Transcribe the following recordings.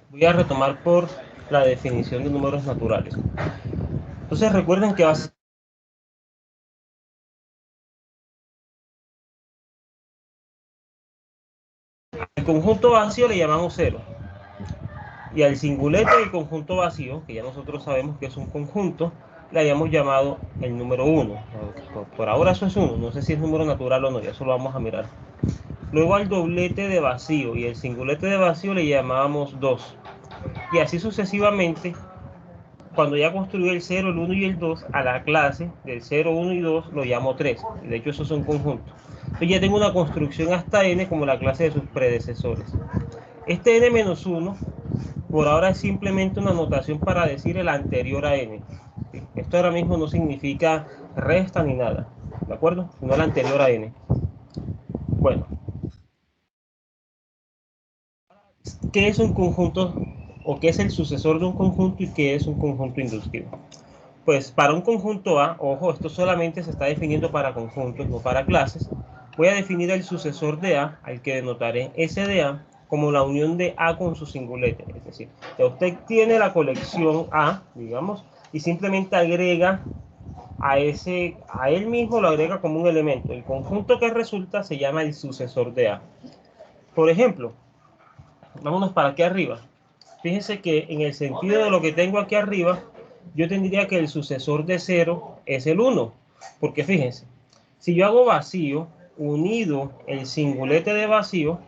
Voy a retomar por la definición de números naturales. Entonces recuerden que al conjunto vacío le llamamos cero. Y al singulete del conjunto vacío, que ya nosotros sabemos que es un conjunto, le hayamos llamado el número 1. Por ahora eso es 1, no sé si es número natural o no, ya eso lo vamos a mirar. Luego al doblete de vacío y el singulete de vacío le llamábamos 2. Y así sucesivamente, cuando ya construí el 0, el 1 y el 2, a la clase del 0, 1 y 2 lo llamo 3. Y de hecho esos son conjuntos. Entonces ya tengo una construcción hasta n como la clase de sus predecesores. Este n-1 por ahora es simplemente una notación para decir el anterior a n. ¿Sí? Esto ahora mismo no significa resta ni nada, ¿de acuerdo? Sino el anterior a n. Bueno, ¿qué es un conjunto o qué es el sucesor de un conjunto y qué es un conjunto inductivo? Pues para un conjunto A, ojo, esto solamente se está definiendo para conjuntos, no para clases. Voy a definir el sucesor de A, al que denotaré S de A, como la unión de A con su singulete. Es decir, que usted tiene la colección A, digamos, y simplemente agrega a él mismo lo agrega como un elemento. El conjunto que resulta se llama el sucesor de A. Por ejemplo, vámonos para aquí arriba. Fíjense que en el sentido de lo que tengo aquí arriba, yo tendría que el sucesor de 0 es el 1. Porque fíjense, si yo hago vacío unido el singulete de vacío,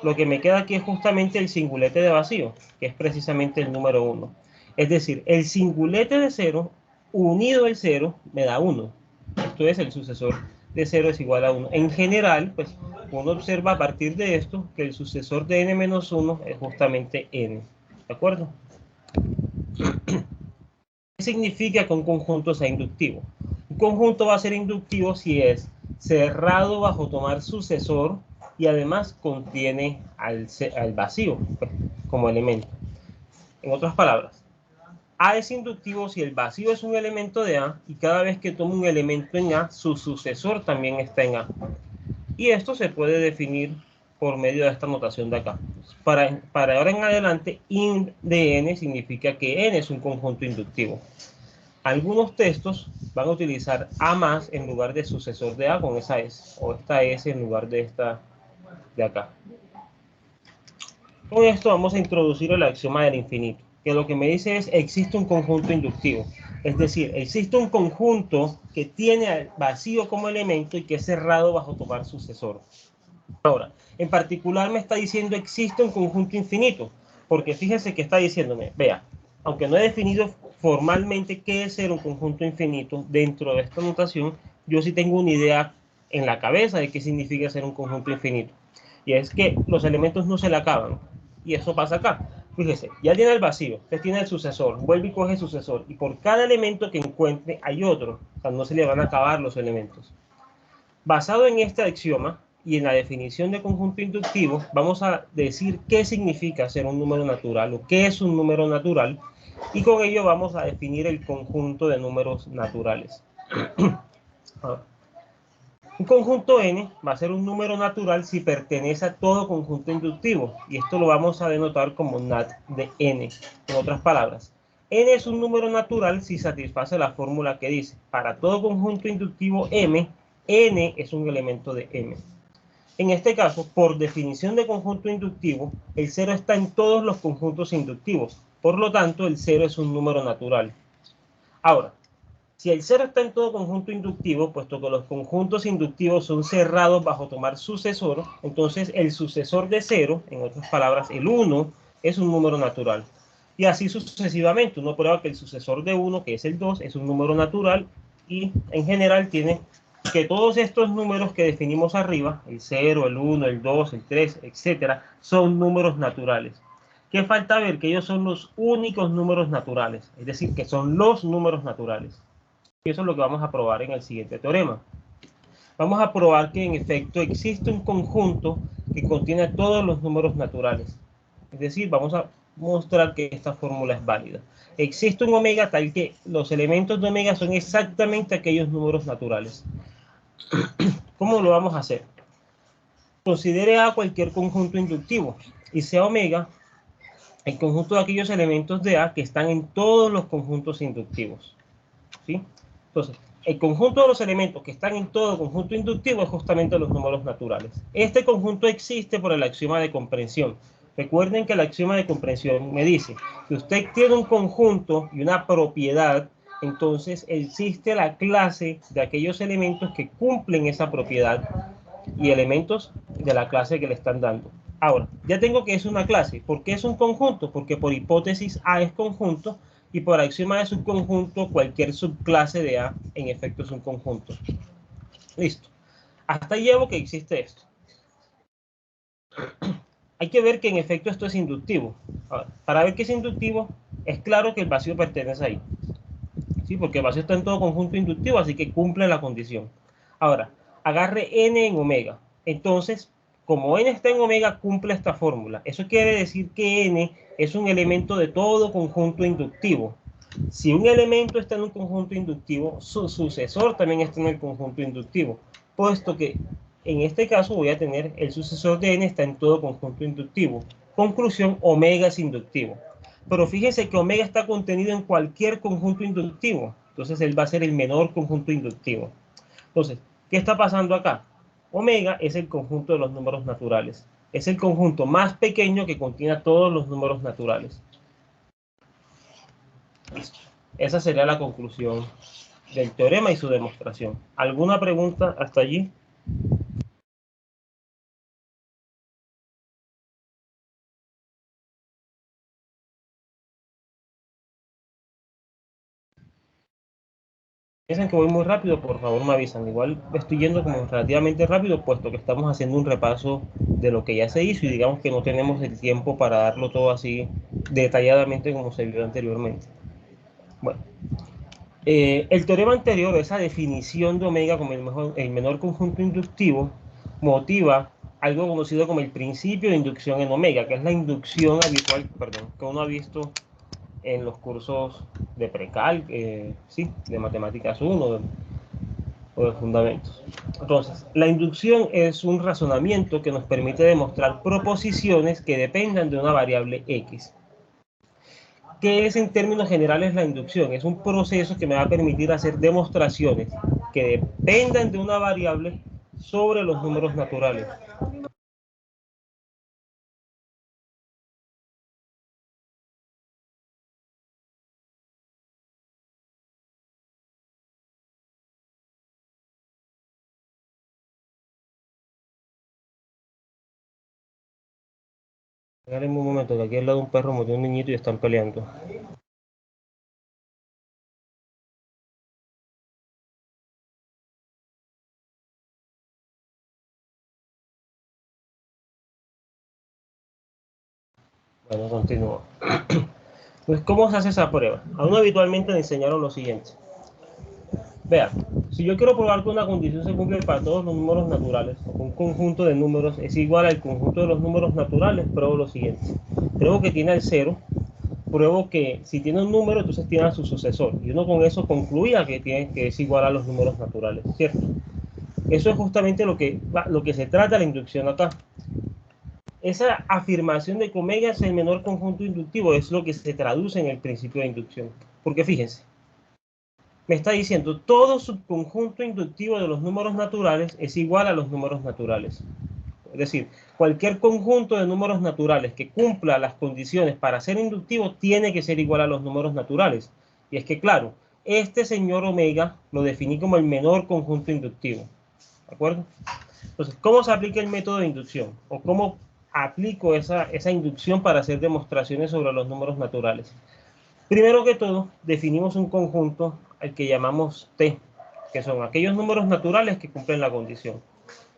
lo que me queda aquí es justamente el singulete de vacío, que es precisamente el número 1. Es decir, el singulete de 0 unido el 0 me da 1. Esto es el sucesor de 0 es igual a 1. En general, pues uno observa a partir de esto que el sucesor de n-1 es justamente n. ¿De acuerdo? ¿Qué significa que un conjunto sea inductivo? Un conjunto va a ser inductivo si es cerrado bajo tomar sucesor y además contiene al vacío pues, como elemento. En otras palabras, A es inductivo si el vacío es un elemento de A y cada vez que toma un elemento en A, su sucesor también está en A. Y esto se puede definir por medio de esta notación de acá. Para ahora en adelante, ind de n significa que n es un conjunto inductivo. Algunos textos van a utilizar A más en lugar de sucesor de A con esa S, o esta S en lugar de esta de acá. Con esto vamos a introducir el axioma del infinito, que lo que me dice es existe un conjunto inductivo. Es decir, existe un conjunto que tiene al vacío como elemento y que es cerrado bajo tomar sucesor. Ahora, en particular me está diciendo existe un conjunto infinito, porque fíjense que está diciéndome, vea, aunque no he definido formalmente qué es ser un conjunto infinito dentro de esta notación, yo sí tengo una idea en la cabeza de qué significa ser un conjunto infinito. Y es que los elementos no se le acaban. Y eso pasa acá. Fíjese, ya tiene el vacío, usted tiene el sucesor, vuelve y coge el sucesor, y por cada elemento que encuentre hay otro. O sea, no se le van a acabar los elementos. Basado en este axioma y en la definición de conjunto inductivo, vamos a decir qué significa ser un número natural o qué es un número natural, y con ello vamos a definir el conjunto de números naturales. Un conjunto n va a ser un número natural si pertenece a todo conjunto inductivo, y esto lo vamos a denotar como nat de n. En otras palabras, n es un número natural si satisface la fórmula que dice, para todo conjunto inductivo m, n es un elemento de m. En este caso, por definición de conjunto inductivo, el 0 está en todos los conjuntos inductivos, por lo tanto el 0 es un número natural. Ahora, si el 0 está en todo conjunto inductivo, puesto que los conjuntos inductivos son cerrados bajo tomar sucesor, entonces el sucesor de 0, en otras palabras, el 1, es un número natural. Y así sucesivamente, uno prueba que el sucesor de 1, que es el 2, es un número natural y en general tiene que todos estos números que definimos arriba, el 0, el 1, el 2, el 3, etcétera, son números naturales. ¿Qué falta ver? Que ellos son los únicos números naturales, es decir, que son los números naturales. Y eso es lo que vamos a probar en el siguiente teorema. Vamos a probar que en efecto existe un conjunto que contiene todos los números naturales. Es decir, vamos a mostrar que esta fórmula es válida. Existe un omega tal que los elementos de omega son exactamente aquellos números naturales. ¿Cómo lo vamos a hacer? Considere A cualquier conjunto inductivo y sea omega el conjunto de aquellos elementos de A que están en todos los conjuntos inductivos, ¿sí? Entonces, el conjunto de los elementos que están en todo conjunto inductivo es justamente los números naturales. Este conjunto existe por el axioma de comprensión. Recuerden que el axioma de comprensión me dice que usted tiene un conjunto y una propiedad, entonces existe la clase de aquellos elementos que cumplen esa propiedad y elementos de la clase que le están dando. Ahora, ya tengo que es una clase. ¿Por qué es un conjunto? Porque por hipótesis A es conjunto y por axioma de subconjunto cualquier subclase de A en efecto es un conjunto. Listo. Hasta ahí llevo que existe esto. Hay que ver que en efecto esto es inductivo. Ahora, para ver que es inductivo, es claro que el vacío pertenece ahí. ¿Sí? Porque el vacío está en todo conjunto inductivo, así que cumple la condición. Ahora, agarre n en omega. Entonces, como n está en omega, cumple esta fórmula. Eso quiere decir que n es un elemento de todo conjunto inductivo. Si un elemento está en un conjunto inductivo, su sucesor también está en el conjunto inductivo, puesto que en este caso voy a tener el sucesor de n está en todo conjunto inductivo. Conclusión, omega es inductivo. Pero fíjense que omega está contenido en cualquier conjunto inductivo. Entonces él va a ser el menor conjunto inductivo. Entonces, ¿qué está pasando acá? Omega es el conjunto de los números naturales. Es el conjunto más pequeño que contiene todos los números naturales. Listo. Esa sería la conclusión del teorema y su demostración. ¿Alguna pregunta hasta allí? Piensan que voy muy rápido, por favor me avisan. Igual estoy yendo como relativamente rápido, puesto que estamos haciendo un repaso de lo que ya se hizo y digamos que no tenemos el tiempo para darlo todo así detalladamente como se vio anteriormente. Bueno, el teorema anterior, esa definición de omega como el menor conjunto inductivo, motiva algo conocido como el principio de inducción en omega, que es la inducción habitual, perdón, que uno ha visto en los cursos de precal, sí, de matemáticas 1 o de fundamentos. Entonces, la inducción es un razonamiento que nos permite demostrar proposiciones que dependan de una variable X. ¿Qué es en términos generales la inducción? Es un proceso que me va a permitir hacer demostraciones que dependan de una variable sobre los números naturales. Esperen un momento, que aquí al lado un perro mordió a un niñito y están peleando. Bueno, continúo. Pues, ¿cómo se hace esa prueba? A uno habitualmente le enseñaron lo siguiente. Vean, si yo quiero probar que una condición se cumple para todos los números naturales, o un conjunto de números es igual al conjunto de los números naturales, pruebo lo siguiente. Pruebo que tiene el 0, pruebo que si tiene un número, entonces tiene a su sucesor. Y uno con eso concluía que es igual a los números naturales, ¿cierto? Eso es justamente lo que se trata la inducción acá. Esa afirmación de que omega es el menor conjunto inductivo es lo que se traduce en el principio de inducción. Porque fíjense, me está diciendo todo subconjunto inductivo de los números naturales es igual a los números naturales. Es decir, cualquier conjunto de números naturales que cumpla las condiciones para ser inductivo tiene que ser igual a los números naturales. Y es que, claro, este señor omega lo definí como el menor conjunto inductivo. ¿De acuerdo? Entonces, ¿cómo se aplica el método de inducción? ¿O cómo aplico esa inducción para hacer demostraciones sobre los números naturales? Primero que todo, definimos un conjunto al que llamamos T, que son aquellos números naturales que cumplen la condición.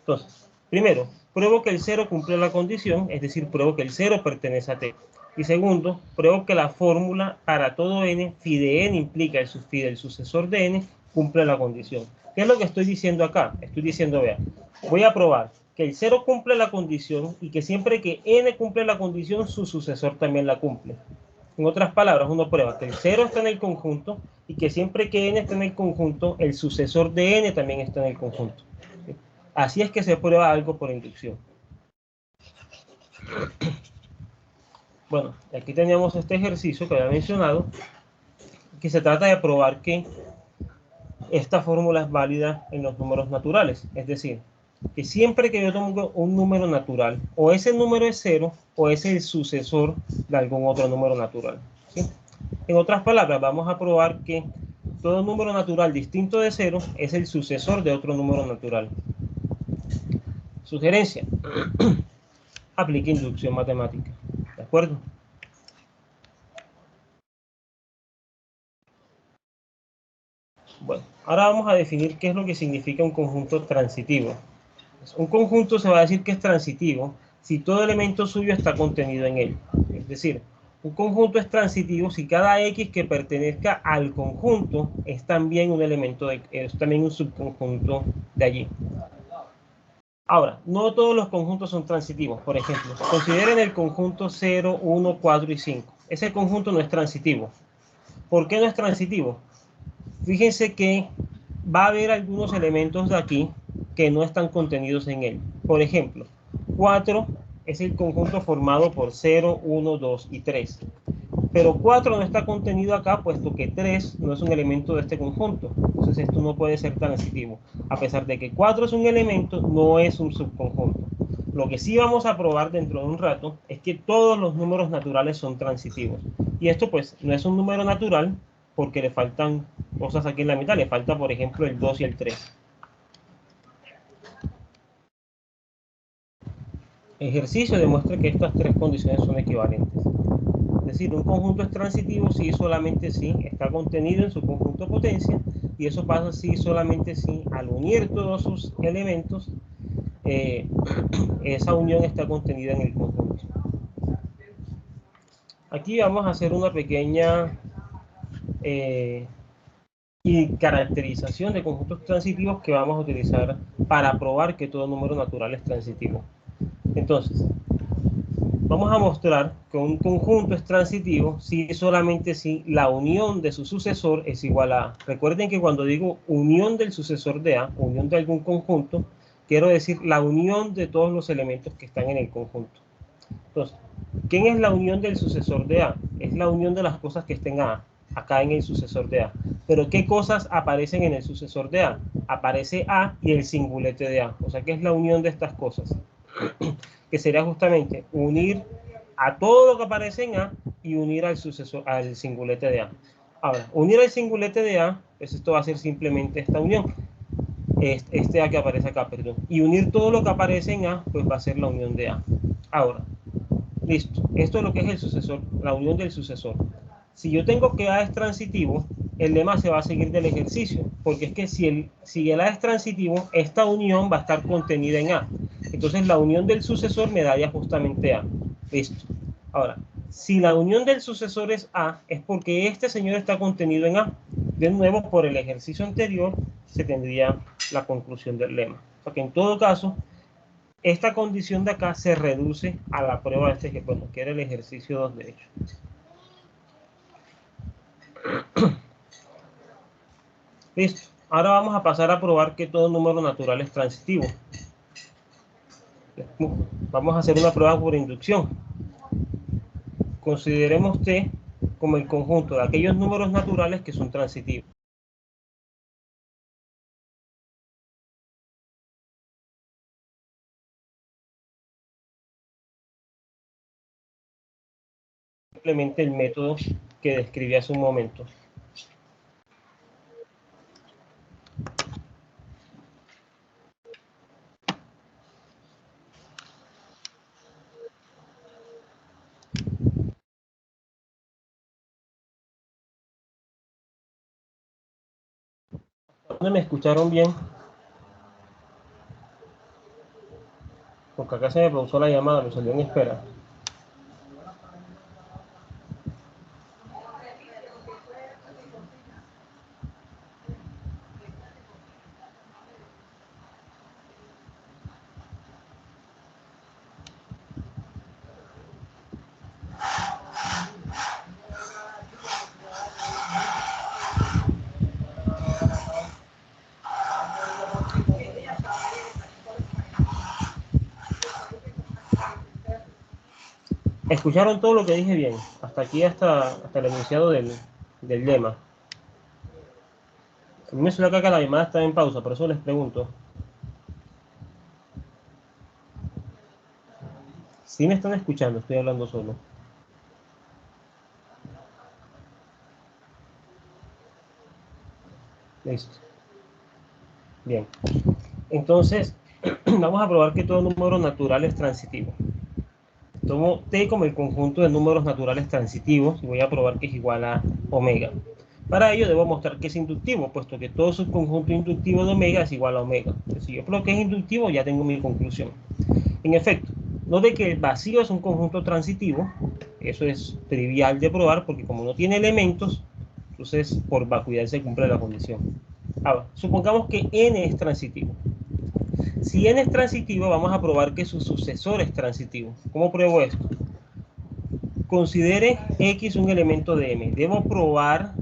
Entonces, primero, pruebo que el 0 cumple la condición, es decir, pruebo que el 0 pertenece a T. Y segundo, pruebo que la fórmula para todo n, phi de n implica phi del sucesor de n, cumple la condición. ¿Qué es lo que estoy diciendo acá? Estoy diciendo, vea, voy a probar que el 0 cumple la condición y que siempre que n cumple la condición, su sucesor también la cumple. En otras palabras, uno prueba que el 0 está en el conjunto y que siempre que n está en el conjunto, el sucesor de n también está en el conjunto. Así es que se prueba algo por inducción. Bueno, aquí teníamos este ejercicio que había mencionado, que se trata de probar que esta fórmula es válida en los números naturales. Es decir, que siempre que yo tomo un número natural, o ese número es cero, o es el sucesor de algún otro número natural. ¿Sí? En otras palabras, vamos a probar que todo número natural distinto de cero es el sucesor de otro número natural. Sugerencia: aplique inducción matemática. ¿De acuerdo? Bueno, ahora vamos a definir qué es lo que significa un conjunto transitivo. Un conjunto se va a decir que es transitivo si todo elemento suyo está contenido en él. Es decir, un conjunto es transitivo si cada X que pertenezca al conjunto es también un elemento, es también un subconjunto de allí. Ahora, no todos los conjuntos son transitivos. Por ejemplo, consideren el conjunto 0, 1, 4 y 5. Ese conjunto no es transitivo. ¿Por qué no es transitivo? Fíjense que va a haber algunos elementos de aquí que no están contenidos en él. Por ejemplo, 4 es el conjunto formado por 0, 1, 2 y 3. Pero 4 no está contenido acá, puesto que 3 no es un elemento de este conjunto. Entonces esto no puede ser transitivo. A pesar de que 4 es un elemento, no es un subconjunto. Lo que sí vamos a probar dentro de un rato es que todos los números naturales son transitivos. Y esto pues no es un número natural porque le faltan cosas aquí en la mitad. Le falta, por ejemplo, el 2 y el 3. El ejercicio demuestra que estas tres condiciones son equivalentes. Es decir, un conjunto es transitivo si solamente si está contenido en su conjunto potencia, y eso pasa si solamente si al unir todos sus elementos, esa unión está contenida en el conjunto. Aquí vamos a hacer una pequeña y caracterización de conjuntos transitivos que vamos a utilizar para probar que todo número natural es transitivo. Entonces, vamos a mostrar que un conjunto es transitivo si solamente si la unión de su sucesor es igual a A. Recuerden que cuando digo unión del sucesor de A, unión de algún conjunto, quiero decir la unión de todos los elementos que están en el conjunto. Entonces, ¿quién es la unión del sucesor de A? Es la unión de las cosas que estén acá en el sucesor de A. Pero ¿qué cosas aparecen en el sucesor de A? Aparece A y el singulete de A. O sea, ¿qué es la unión de estas cosas? Que sería justamente unir a todo lo que aparece en A y unir al sucesor, al singulete de A. Ahora, unir al singulete de A, pues esto va a ser simplemente esta unión. Este A que aparece acá, perdón. Y unir todo lo que aparece en A, pues va a ser la unión de A. Ahora, listo. Esto es lo que es el sucesor, la unión del sucesor. Si yo tengo que A es transitivo, el lema se va a seguir del ejercicio, porque es que si el A es transitivo, esta unión va a estar contenida en A. Entonces la unión del sucesor me daría justamente A. Listo. Ahora, si la unión del sucesor es A, es porque este señor está contenido en A. De nuevo, por el ejercicio anterior, se tendría la conclusión del lema. O sea que en todo caso, esta condición de acá se reduce a la prueba de este, bueno, que era el ejercicio 2 de hecho. Listo. Ahora vamos a pasar a probar que todo número natural es transitivo. Vamos a hacer una prueba por inducción. Consideremos T como el conjunto de aquellos números naturales que son transitivos. Simplemente el método que describí hace un momento. ¿Dónde me escucharon bien? Porque acá se me pausó la llamada, me salió en espera. ¿Escucharon todo lo que dije bien? Hasta aquí, hasta el enunciado del lema. A mí me suena acá que la llamada está en pausa, por eso les pregunto. Si me están escuchando, estoy hablando solo. Listo. Bien. Entonces, vamos a probar que todo número natural es transitivo. Tomo T como el conjunto de números naturales transitivos y voy a probar que es igual a omega. Para ello debo mostrar que es inductivo, puesto que todo subconjunto inductivo de omega es igual a omega. Entonces, si yo pruebo que es inductivo, ya tengo mi conclusión. En efecto, note que el vacío es un conjunto transitivo. Eso es trivial de probar, porque como no tiene elementos, entonces por vacuidad se cumple la condición. Ahora, supongamos que n es transitivo. Si n es transitivo, vamos a probar que su sucesor es transitivo. ¿Cómo pruebo esto? Considere x un elemento de m. Debo probar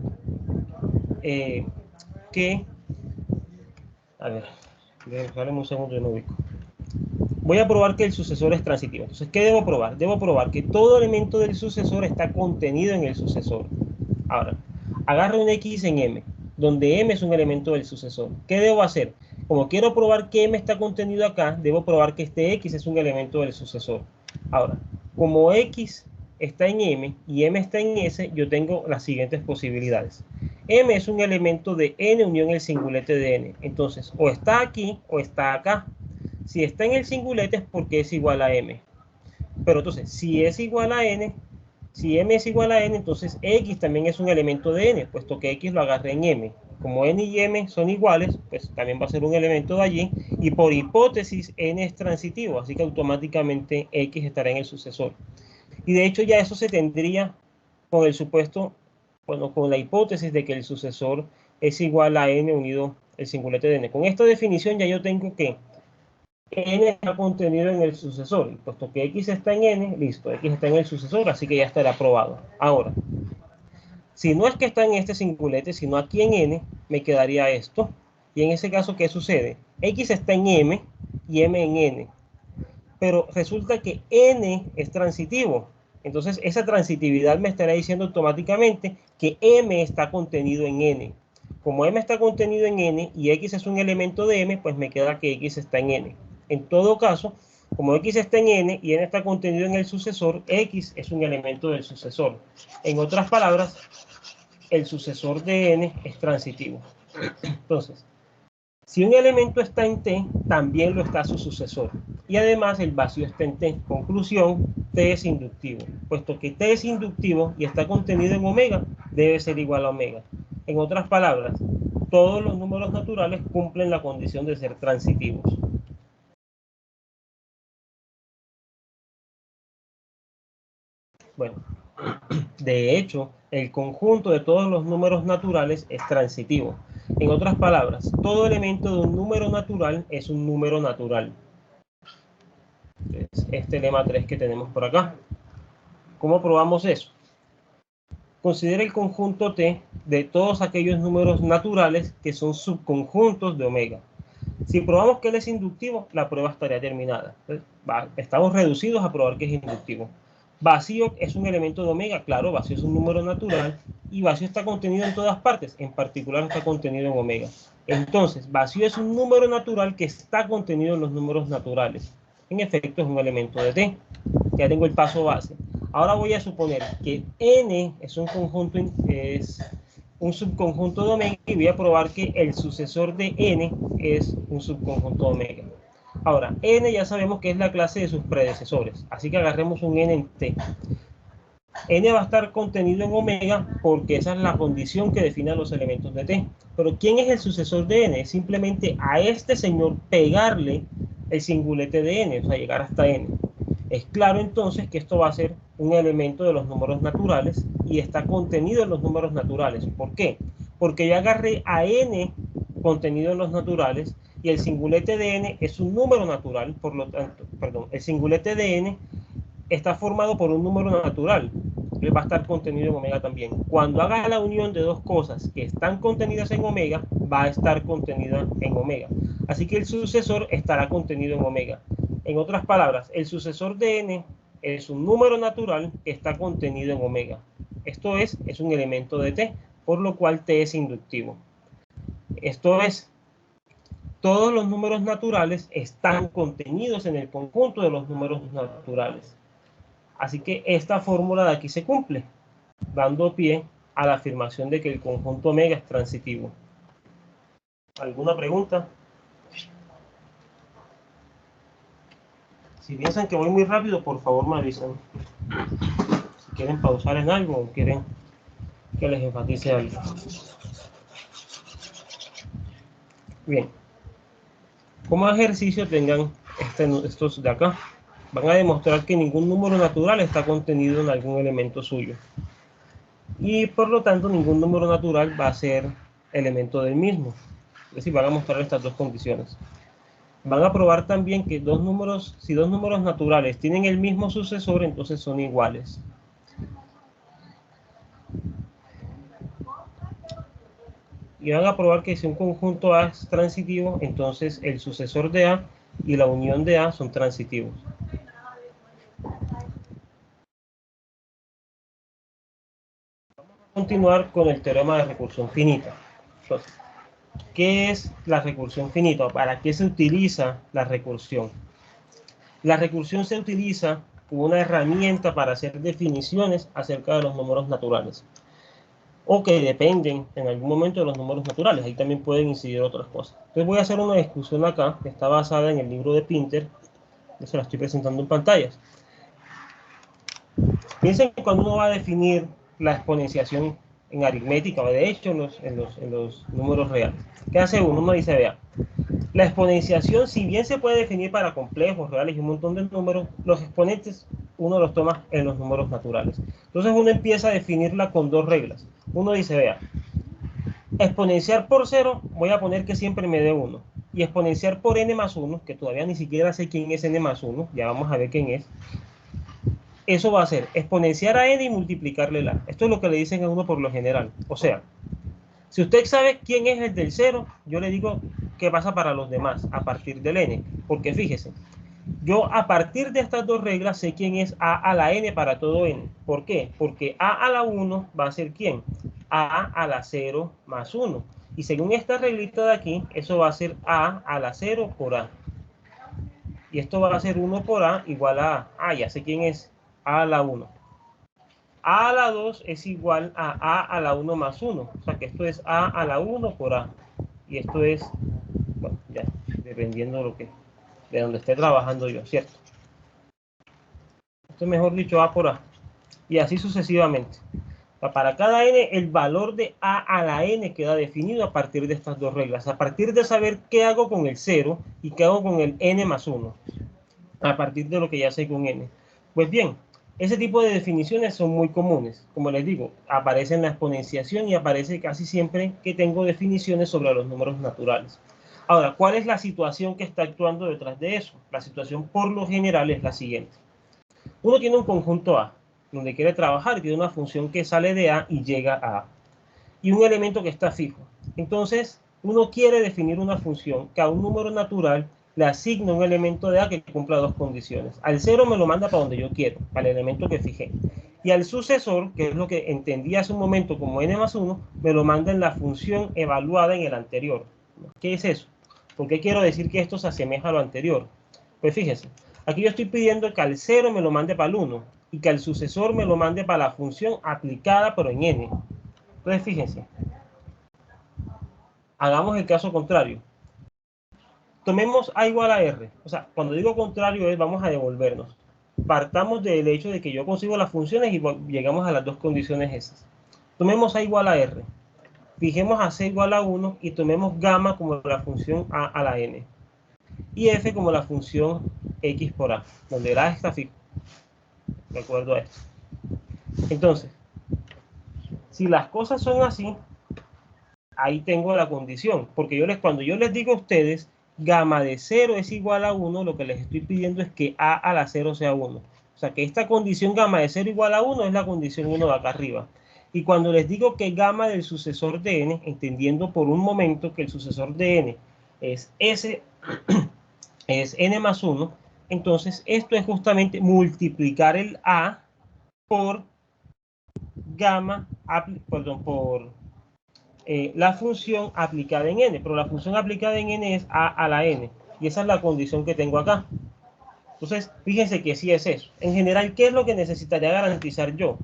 que... A ver, déjame un segundo, yo no ubico. Voy a probar que el sucesor es transitivo. Entonces, ¿qué debo probar? Debo probar que todo elemento del sucesor está contenido en el sucesor. Ahora, agarro un x en m, donde m es un elemento del sucesor. ¿Qué debo hacer? Como quiero probar que m está contenido acá, debo probar que este x es un elemento del sucesor. Ahora, como x está en m y m está en s, yo tengo las siguientes posibilidades. M es un elemento de n unión el singulete de n. Entonces, o está aquí o está acá. Si está en el singulete es porque es igual a m. Pero entonces, si es igual a n, si m es igual a n, entonces x también es un elemento de n, puesto que x lo agarré en m. Como n y m son iguales, pues también va a ser un elemento de allí. Y por hipótesis, n es transitivo, así que automáticamente x estará en el sucesor. Y de hecho ya eso se tendría con el supuesto, bueno, con la hipótesis de que el sucesor es igual a n unido el singulete de n. Con esta definición ya yo tengo que n está contenido en el sucesor, y puesto que x está en n, listo, x está en el sucesor, así que ya estará probado. Ahora, si no es que está en este singulete, sino aquí en n, me quedaría esto. Y en ese caso, ¿qué sucede? X está en m y m en n. Pero resulta que n es transitivo. Entonces, esa transitividad me estará diciendo automáticamente que m está contenido en n. Como m está contenido en n y x es un elemento de m, pues me queda que x está en n. En todo caso, como x está en n y n está contenido en el sucesor, x es un elemento del sucesor. En otras palabras, el sucesor de n es transitivo. Entonces, si un elemento está en T, también lo está su sucesor. Y además el vacío está en T. Conclusión, T es inductivo. Puesto que T es inductivo y está contenido en omega, debe ser igual a omega. En otras palabras, todos los números naturales cumplen la condición de ser transitivos. Bueno, de hecho, el conjunto de todos los números naturales es transitivo. En otras palabras, todo elemento de un número natural es un número natural. Es este lema 3 que tenemos por acá. ¿Cómo probamos eso? Considera el conjunto T de todos aquellos números naturales que son subconjuntos de omega. Si probamos que él es inductivo, la prueba estaría terminada. Estamos reducidos a probar que es inductivo. Vacío es un elemento de omega, claro, vacío es un número natural y vacío está contenido en todas partes, en particular está contenido en omega. Entonces, vacío es un número natural que está contenido en los números naturales. En efecto, es un elemento de T. Ya tengo el paso base. Ahora voy a suponer que n es un conjunto, es un subconjunto de omega y voy a probar que el sucesor de n es un subconjunto de omega. Ahora, n ya sabemos que es la clase de sus predecesores, así que agarremos un n en T. N va a estar contenido en omega porque esa es la condición que define los elementos de T. Pero ¿quién es el sucesor de n? Simplemente a este señor pegarle el singulete de n, o sea, llegar hasta n. Es claro entonces que esto va a ser un elemento de los números naturales y está contenido en los números naturales. ¿Por qué? Porque yo agarré a n contenido en los naturales y el singulete de n es un número natural, por lo tanto, perdón, el singulete de n está formado por un número natural, que va a estar contenido en omega también. Cuando haga la unión de dos cosas que están contenidas en omega, va a estar contenida en omega. Así que el sucesor estará contenido en omega. En otras palabras, el sucesor de n es un número natural que está contenido en omega. Esto es un elemento de T, por lo cual T es inductivo. Esto es, todos los números naturales están contenidos en el conjunto de los números naturales. Así que esta fórmula de aquí se cumple, dando pie a la afirmación de que el conjunto omega es transitivo. ¿Alguna pregunta? Si piensan que voy muy rápido, por favor me avisan. Si quieren pausar en algo o quieren que les enfatice algo. Bien. Como ejercicio tengan estos de acá. Van a demostrar que ningún número natural está contenido en algún elemento suyo. Y por lo tanto ningún número natural va a ser elemento del mismo. Es decir, van a mostrar estas dos condiciones. Van a probar también que si dos números naturales tienen el mismo sucesor, entonces son iguales. Y van a probar que si un conjunto A es transitivo, entonces el sucesor de A y la unión de A son transitivos. Vamos a continuar con el teorema de recursión finita. Entonces, ¿qué es la recursión finita? ¿Para qué se utiliza la recursión? La recursión se utiliza como una herramienta para hacer definiciones acerca de los números naturales, o que dependen en algún momento de los números naturales. Ahí también pueden incidir otras cosas. Entonces voy a hacer una discusión acá, que está basada en el libro de Pinter. Yo se la estoy presentando en pantallas. Piensen que cuando uno va a definir la exponenciación en aritmética, o de hecho en los números reales, ¿qué hace uno? Uno dice, vea, la exponenciación, si bien se puede definir para complejos, reales y un montón de números, los exponentes uno los toma en los números naturales. Entonces uno empieza a definirla con dos reglas. Uno dice, vea, exponenciar por 0, voy a poner que siempre me dé 1. Y exponenciar por n más 1, que todavía ni siquiera sé quién es n más 1, ya vamos a ver quién es. Eso va a ser exponenciar a n y multiplicarle la. Esto es lo que le dicen a uno por lo general. O sea, si usted sabe quién es el del 0, yo le digo qué pasa para los demás a partir del n. Porque fíjese, yo a partir de estas dos reglas sé quién es a a la n para todo n. ¿Por qué? Porque a a la 1 va a ser ¿quién? A a la 0 más 1. Y según esta reglita de aquí, eso va a ser a a la 0 por a. Y esto va a ser 1 por a igual a a. Ah, ya sé quién es a a la 1. A a la 2 es igual a a la 1 más 1. O sea que esto es a a la 1 por a. Y esto es, bueno, ya, dependiendo de donde esté trabajando yo, ¿cierto? Esto es, mejor dicho, a por a. Y así sucesivamente. Para cada n, el valor de a a la n queda definido a partir de estas dos reglas. A partir de saber qué hago con el 0 y qué hago con el n más 1. A partir de lo que ya sé con n. Pues bien, ese tipo de definiciones son muy comunes. Como les digo, aparece en la exponenciación y aparece casi siempre que tengo definiciones sobre los números naturales. Ahora, ¿cuál es la situación que está actuando detrás de eso? La situación por lo general es la siguiente. Uno tiene un conjunto A, donde quiere trabajar y tiene una función que sale de A y llega a A. Y un elemento que está fijo. Entonces, uno quiere definir una función que a un número natural le asigna un elemento de A que cumpla dos condiciones. Al 0 me lo manda para donde yo quiero, para el elemento que fijé. Y al sucesor, que es lo que entendí hace un momento como n más 1, me lo manda en la función evaluada en el anterior. ¿Qué es eso? ¿Por qué quiero decir que esto se asemeja a lo anterior? Pues fíjense, aquí yo estoy pidiendo que al 0 me lo mande para el 1 y que al sucesor me lo mande para la función aplicada pero en n. Entonces fíjense, hagamos el caso contrario. Tomemos a igual a r. O sea, cuando digo contrario es vamos a devolvernos. Partamos del hecho de que yo consigo las funciones y llegamos a las dos condiciones esas. Tomemos a igual a r. Fijemos a c igual a 1 y tomemos gamma como la función a a la n. Y f como la función x por a, donde el a está fijo. De acuerdo a esto. Entonces, si las cosas son así, ahí tengo la condición. Porque cuando yo les digo a ustedes gamma de 0 es igual a 1, lo que les estoy pidiendo es que a a la 0 sea 1. O sea que esta condición gamma de 0 igual a 1 es la condición 1 de acá arriba. Y cuando les digo que gamma del sucesor de n, entendiendo por un momento que el sucesor de n es s, es n más 1, Entonces, esto es justamente multiplicar el A por gamma, por la función aplicada en n, pero la función aplicada en n es a la n, y esa es la condición que tengo acá. Entonces, fíjense que sí es eso. En general, ¿qué es lo que necesitaría garantizar yo?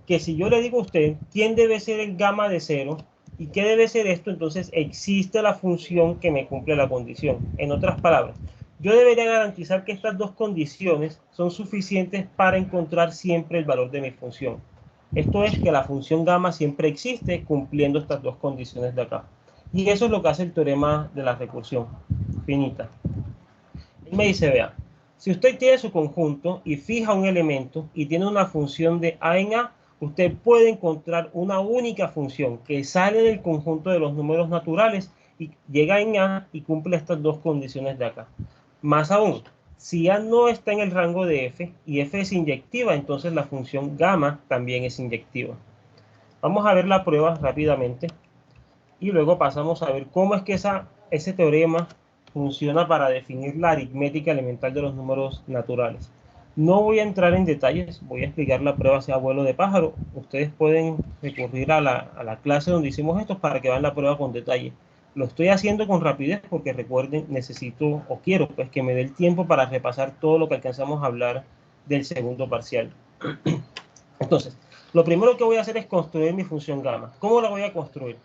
Que si yo le digo a usted quién debe ser el gamma de 0 y qué debe ser esto, entonces existe la función que me cumple la condición. En otras palabras, yo debería garantizar que estas dos condiciones son suficientes para encontrar siempre el valor de mi función. Esto es que la función gamma siempre existe cumpliendo estas dos condiciones de acá. Y eso es lo que hace el teorema de la recursión finita. Él me dice, vea, si usted tiene su conjunto y fija un elemento y tiene una función de A en A, usted puede encontrar una única función que sale del conjunto de los números naturales y llega en A y cumple estas dos condiciones de acá. Más aún, si A no está en el rango de F y F es inyectiva, entonces la función gamma también es inyectiva. Vamos a ver la prueba rápidamente y luego pasamos a ver cómo es que ese teorema funciona para definir la aritmética elemental de los números naturales. No voy a entrar en detalles, voy a explicar la prueba hacia vuelo de pájaro. Ustedes pueden recurrir a la clase donde hicimos esto para que vean la prueba con detalle. Lo estoy haciendo con rapidez porque recuerden, necesito o quiero pues que me dé el tiempo para repasar todo lo que alcanzamos a hablar del segundo parcial. Entonces, lo primero que voy a hacer es construir mi función gamma. ¿Cómo la voy a construir?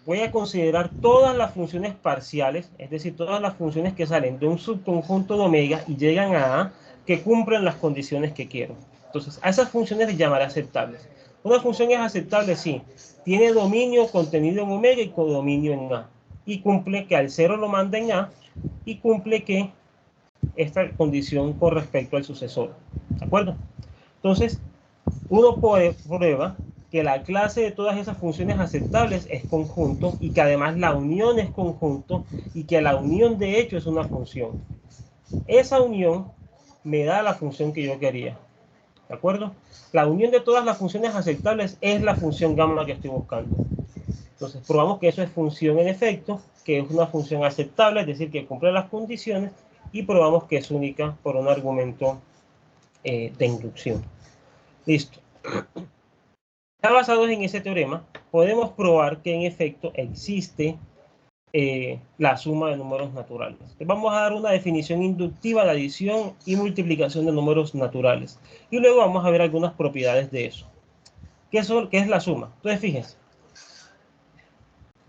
Voy a considerar todas las funciones parciales, es decir, todas las funciones que salen de un subconjunto de omega y llegan a A, que cumplen las condiciones que quiero. Entonces, a esas funciones les llamaré aceptables. Una función es aceptable si tiene dominio contenido en omega y codominio en A. Y cumple que al 0 lo manda en A y cumple que esta condición con respecto al sucesor. ¿De acuerdo? Entonces, uno prueba que la clase de todas esas funciones aceptables es conjunto y que además la unión es conjunto y que la unión de hecho es una función. Esa unión me da la función que yo quería. ¿De acuerdo? La unión de todas las funciones aceptables es la función gamma que estoy buscando. Entonces probamos que eso es función en efecto, que es una función aceptable, es decir, que cumple las condiciones, y probamos que es única por un argumento de inducción. Listo. Ya basados en ese teorema, podemos probar que en efecto existe la suma de números naturales. Entonces, vamos a dar una definición inductiva de adición y multiplicación de números naturales. Y luego vamos a ver algunas propiedades de eso. ¿Qué es la suma? Entonces, fíjense.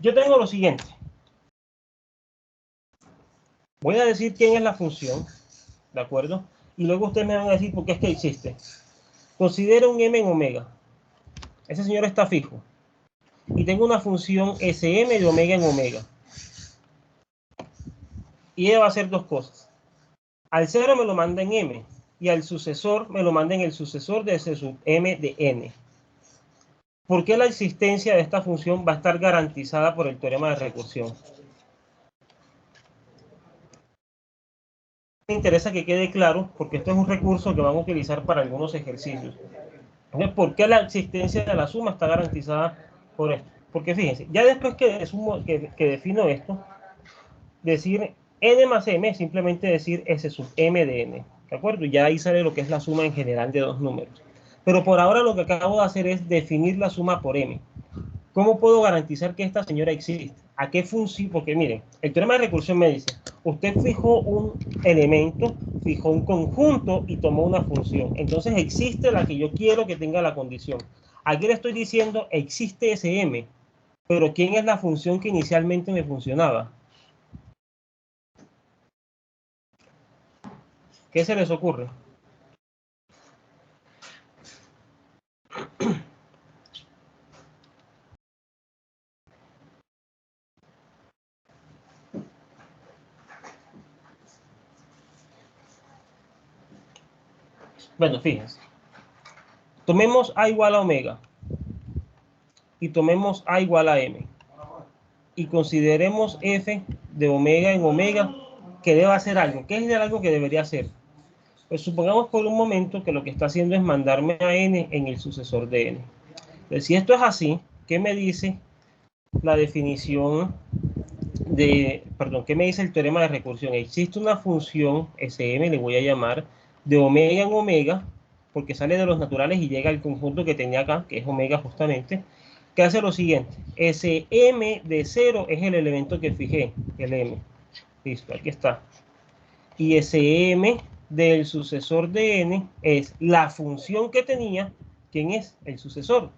Yo tengo lo siguiente. Voy a decir quién es la función, ¿de acuerdo? Y luego ustedes me van a decir por qué es que existe. Considero un m en omega. Ese señor está fijo. Y tengo una función Sm de omega en omega. Y ella va a hacer dos cosas. Al 0 me lo manda en m. Y al sucesor me lo manda en el sucesor de ese sub m de n. ¿Por qué la existencia de esta función va a estar garantizada por el teorema de recursión? Me interesa que quede claro, porque esto es un recurso que van a utilizar para algunos ejercicios. Entonces, ¿por qué la existencia de la suma está garantizada por esto? Porque fíjense, ya después que defino esto, decir n más m es simplemente decir s sub m de n, ¿de acuerdo? Y ya ahí sale lo que es la suma en general de dos números. Pero por ahora lo que acabo de hacer es definir la suma por m. ¿Cómo puedo garantizar que esta señora existe? ¿A qué función? Porque miren, el teorema de recursión me dice, usted fijó un elemento, fijó un conjunto y tomó una función. Entonces existe la que yo quiero que tenga la condición. Aquí le estoy diciendo, existe ese m, pero ¿quién es la función que inicialmente me funcionaba? ¿Qué se les ocurre? Bueno, fíjense. Tomemos A igual a omega y tomemos A igual a m. Y consideremos f de omega en omega que deba hacer algo. ¿Qué es algo que debería hacer? Pues supongamos por un momento que lo que está haciendo es mandarme a n en el sucesor de n. Entonces, si esto es así, ¿qué me dice la definición ¿qué me dice el teorema de recursión? Existe una función Sm, le voy a llamar, de omega en omega, porque sale de los naturales y llega al conjunto que tenía acá, que es omega justamente, que hace lo siguiente. Sm de 0 es el elemento que fijé, el m. Listo, aquí está. Y Sm del sucesor de n es la función que tenía, ¿quién es? El sucesor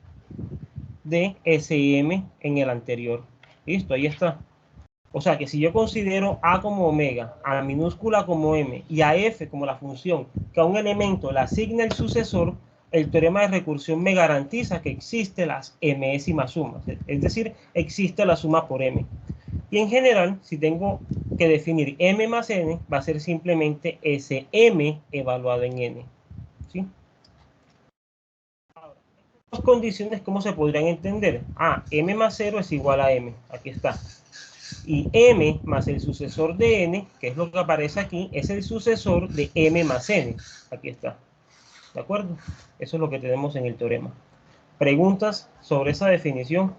de Sm en el anterior. Listo, ahí está. O sea que si yo considero a como omega, a minúscula como m y a f como la función que a un elemento le asigna el sucesor, el teorema de recursión me garantiza que existe las mésima sumas, es decir, existe la suma por m. Y en general, si tengo que definir m más n, va a ser simplemente Sm evaluado en n. ¿Sí? Ahora, estas condiciones, ¿cómo se podrían entender? M más 0 es igual a m. Aquí está. Y m más el sucesor de n, que es lo que aparece aquí, es el sucesor de m más n. Aquí está. ¿De acuerdo? Eso es lo que tenemos en el teorema. ¿Preguntas sobre esa definición?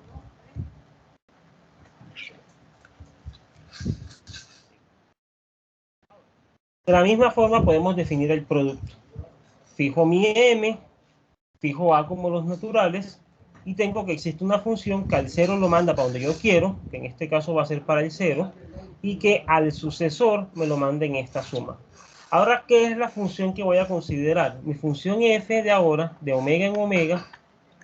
De la misma forma podemos definir el producto. Fijo mi m, fijo a como los naturales, y tengo que existe una función que al 0 lo manda para donde yo quiero, que en este caso va a ser para el 0, y que al sucesor me lo manda en esta suma. Ahora, ¿qué es la función que voy a considerar? Mi función f de ahora, de omega en omega,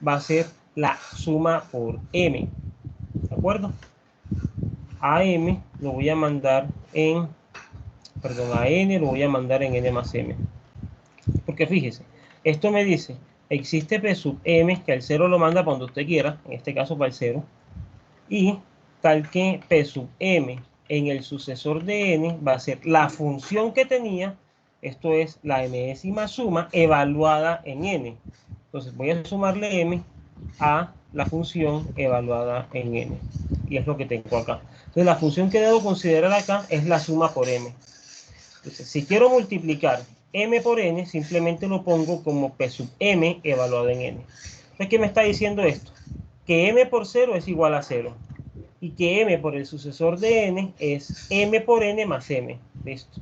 va a ser la suma por m. ¿De acuerdo? A m lo voy a mandar en, a n lo voy a mandar en n más m. Porque fíjese, esto me dice, existe P sub m, que al 0 lo manda cuando usted quiera, en este caso para el 0, y tal que P sub m en el sucesor de n va a ser la función que tenía, esto es la mésima suma evaluada en n. Entonces voy a sumarle m a la función evaluada en n. Y es lo que tengo acá. Entonces la función que debo considerar acá es la suma por m. Entonces, si quiero multiplicar m por n, simplemente lo pongo como P sub m evaluado en n. Entonces, ¿qué me está diciendo esto? Que m por 0 es igual a 0. Y que m por el sucesor de n es m por n más m. Listo.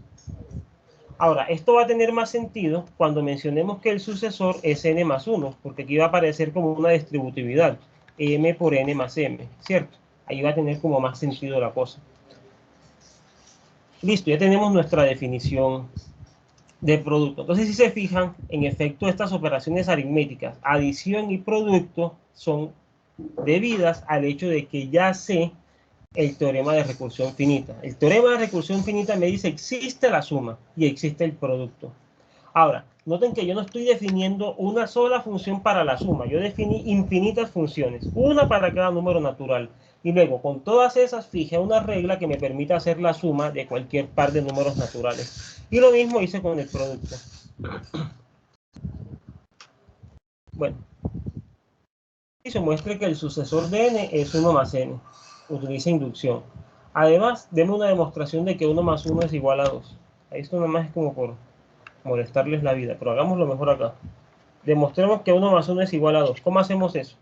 Ahora, esto va a tener más sentido cuando mencionemos que el sucesor es n más 1, porque aquí va a aparecer como una distributividad, m por n más m, ¿cierto? Ahí va a tener como más sentido la cosa. Listo, ya tenemos nuestra definición de producto. Entonces, si se fijan, en efecto, estas operaciones aritméticas, adición y producto, son debidas al hecho de que ya sé el teorema de recursión finita. El teorema de recursión finita me dice existe la suma y existe el producto. Ahora, noten que yo no estoy definiendo una sola función para la suma. Yo definí infinitas funciones, una para cada número natural. Y luego, con todas esas, fijé una regla que me permita hacer la suma de cualquier par de números naturales. Y lo mismo hice con el producto. Bueno, y se muestra que el sucesor de n es 1 más n. Utiliza inducción. Además, deme una demostración de que 1 más 1 es igual a 2. Esto nada más es como por molestarles la vida, pero hagámoslo mejor acá. Demostremos que 1 más 1 es igual a 2. ¿Cómo hacemos eso?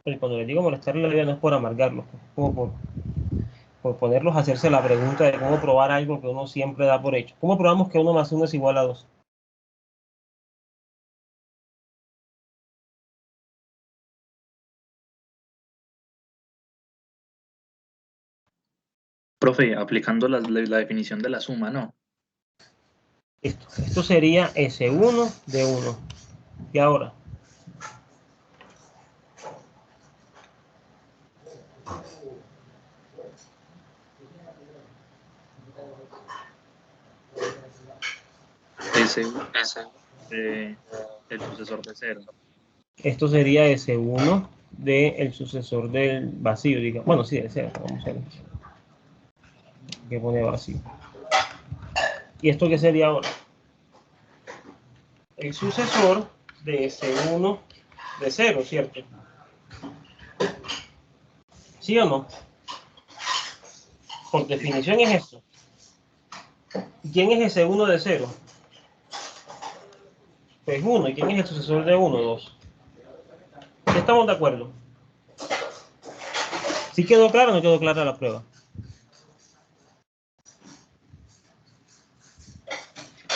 Y cuando les digo molestarles la vida no es por amargarlos, como por ponerlos a hacerse la pregunta de cómo probar algo que uno siempre da por hecho. ¿Cómo probamos que 1 más 1 es igual a 2? Profe, aplicando la definición de la suma, ¿no? Esto sería S1 de 1. Y ahora, S el sucesor de 0. esto sería S1 del sucesor del vacío, digamos. Bueno, sí, del 0. Vamos a ver. Que pone vacío. ¿Y esto qué sería ahora? El sucesor de S1 de 0, ¿cierto? ¿Sí o no? Por definición es esto. ¿Y quién es ese 1 de 0? Pues 1. ¿Y quién es el sucesor de 1? 2. ¿Estamos de acuerdo? ¿Sí quedó claro o no quedó clara la prueba?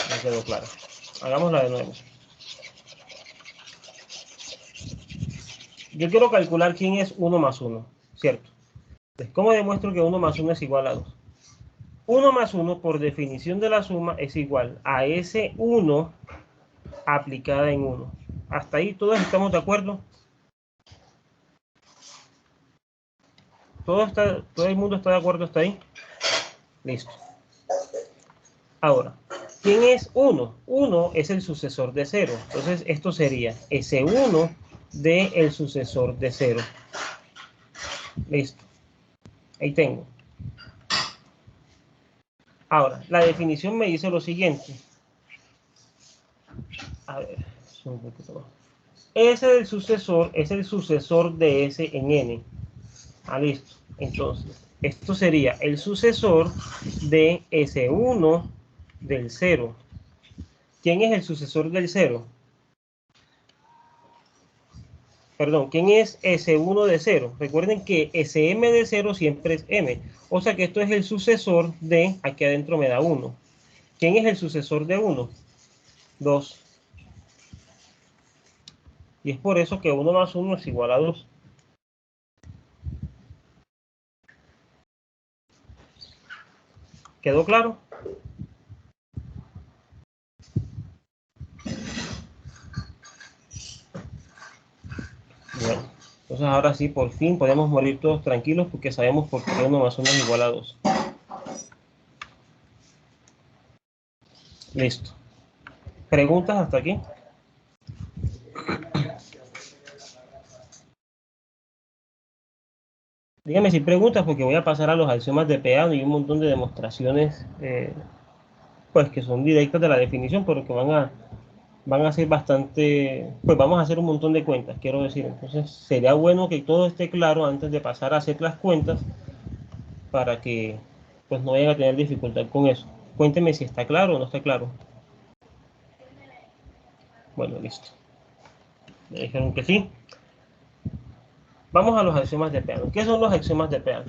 No quedó claro. Hagámosla de nuevo. Yo quiero calcular quién es 1 más 1, ¿cierto? Entonces, ¿cómo demuestro que 1 más 1 es igual a 2? 1 más 1, por definición de la suma, es igual a ese 1 aplicada en 1. ¿Hasta ahí todos estamos de acuerdo? ¿Todo el mundo está de acuerdo hasta ahí? Listo. Ahora, ¿quién es 1? 1 es el sucesor de 0. Entonces, esto sería ese 1 del sucesor de 0. Listo. Ahí tengo. Ahora, la definición me dice lo siguiente. A ver, un poquito más. S del sucesor es el sucesor de S en N. Ah, listo. Entonces, esto sería el sucesor de S1 del 0. ¿Quién es el sucesor del 0? Perdón, ¿quién es S1 de 0? Recuerden que SM de 0 siempre es M. O sea que esto es el sucesor de, aquí adentro me da 1. ¿Quién es el sucesor de 1? 2. Y es por eso que 1 más 1 es igual a 2. ¿Quedó claro? Bueno, entonces ahora sí, por fin podemos morir todos tranquilos porque sabemos por qué 1 más 1 es igual a 2. Listo. ¿Preguntas hasta aquí? Dígame si preguntas porque voy a pasar a los axiomas de Peano y un montón de demostraciones pues que son directas de la definición, pero que van a ser bastante, pues vamos a hacer un montón de cuentas, quiero decir. Entonces sería bueno que todo esté claro antes de pasar a hacer las cuentas para que pues no vayan a tener dificultad con eso. Cuénteme si está claro o no está claro. Bueno, listo. Me dijeron que sí. Vamos a los axiomas de Peano. ¿Qué son los axiomas de Peano?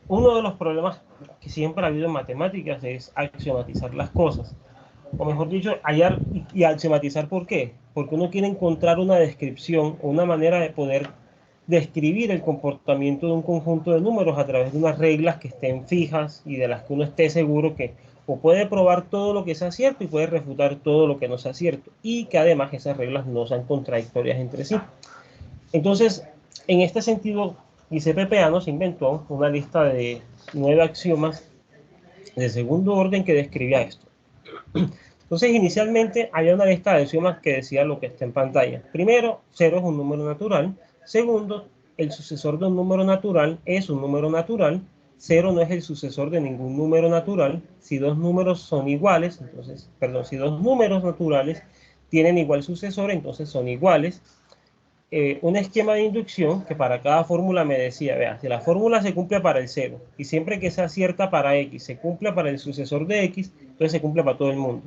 Uno de los problemas que siempre ha habido en matemáticas es axiomatizar las cosas. O mejor dicho, hallar y axiomatizar. ¿Por qué? Porque uno quiere encontrar una descripción o una manera de poder describir el comportamiento de un conjunto de números a través de unas reglas que estén fijas y de las que uno esté seguro que o puede probar todo lo que sea cierto y puede refutar todo lo que no sea cierto. Y que además esas reglas no sean contradictorias entre sí. Entonces, en este sentido, Giuseppe Peano se inventó una lista de 9 axiomas de segundo orden que describía esto. Entonces, inicialmente había una lista de axiomas que decía lo que está en pantalla. Primero, 0 es un número natural. Segundo, el sucesor de un número natural es un número natural. 0 no es el sucesor de ningún número natural. Si dos números son iguales, entonces, perdón, si dos números naturales tienen igual sucesor, entonces son iguales. Un esquema de inducción que para cada fórmula me decía, vea, si la fórmula se cumple para el 0 y siempre que sea cierta para x se cumple para el sucesor de x, entonces se cumple para todo el mundo.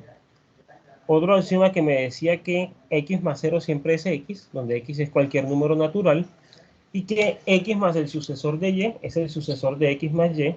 Otro axioma que me decía que x más 0 siempre es x, donde x es cualquier número natural, y que x más el sucesor de y es el sucesor de x más y,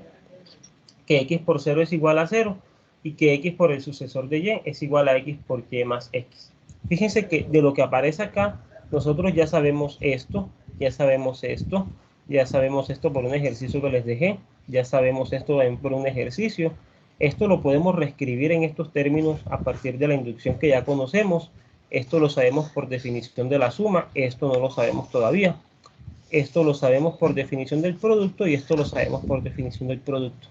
que x por 0 es igual a 0, y que x por el sucesor de y es igual a x por y más x. Fíjense que de lo que aparece acá, nosotros ya sabemos esto, ya sabemos esto, ya sabemos esto por un ejercicio que les dejé, ya sabemos esto por un ejercicio. Esto lo podemos reescribir en estos términos a partir de la inducción que ya conocemos. Esto lo sabemos por definición de la suma, esto no lo sabemos todavía. Esto lo sabemos por definición del producto y esto lo sabemos por definición del producto.